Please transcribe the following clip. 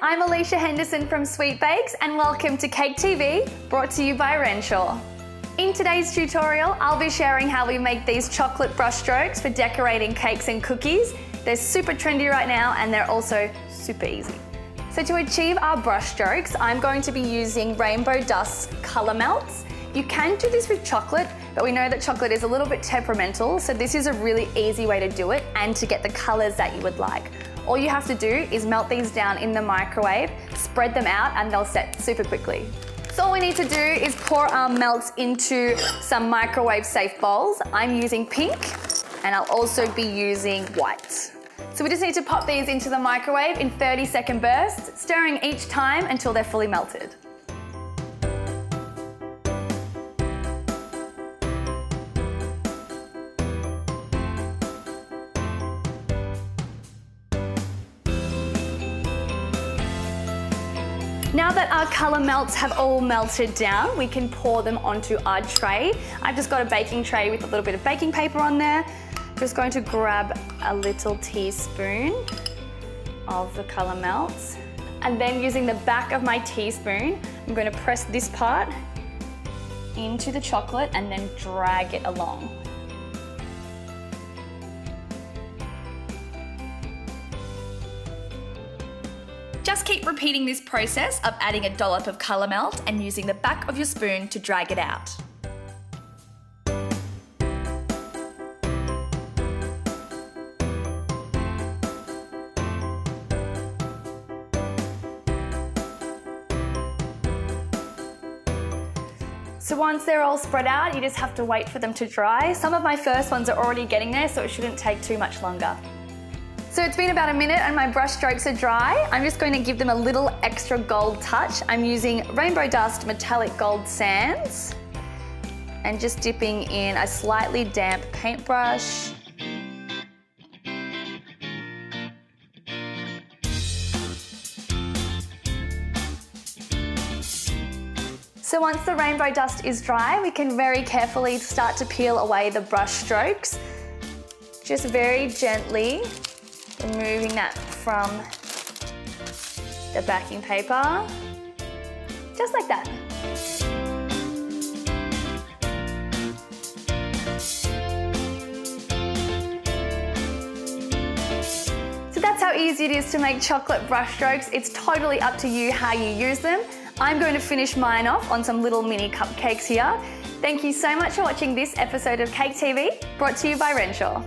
I'm Alisha Henderson from Sweet Bakes and welcome to Cake TV, brought to you by Renshaw. In today's tutorial, I'll be sharing how we make these chocolate brush strokes for decorating cakes and cookies. They're super trendy right now and they're also super easy. So to achieve our brush strokes, I'm going to be using Rainbow Dust colour melts. You can do this with chocolate, but we know that chocolate is a little bit temperamental, so this is a really easy way to do it and to get the colours that you would like. All you have to do is melt these down in the microwave, spread them out, and they'll set super quickly. So all we need to do is pour our melts into some microwave-safe bowls. I'm using pink, and I'll also be using white. So we just need to pop these into the microwave in 30-second bursts, stirring each time until they're fully melted. Now that our colour melts have all melted down, we can pour them onto our tray. I've just got a baking tray with a little bit of baking paper on there. Just going to grab a little teaspoon of the colour melts. And then using the back of my teaspoon, I'm going to press this part into the chocolate and then drag it along. Just keep repeating this process of adding a dollop of colour melt and using the back of your spoon to drag it out. So once they're all spread out, you just have to wait for them to dry. Some of my first ones are already getting there, so it shouldn't take too much longer. So it's been about a minute and my brush strokes are dry. I'm just going to give them a little extra gold touch. I'm using Rainbow Dust Metallic Gold Sands and just dipping in a slightly damp paintbrush. So once the rainbow dust is dry, we can very carefully start to peel away the brush strokes. Just very gently removing that from the backing paper, just like that. So that's how easy it is to make chocolate brush strokes. It's totally up to you how you use them. I'm going to finish mine off on some little mini cupcakes here. Thank you so much for watching this episode of Cake TV, brought to you by Renshaw.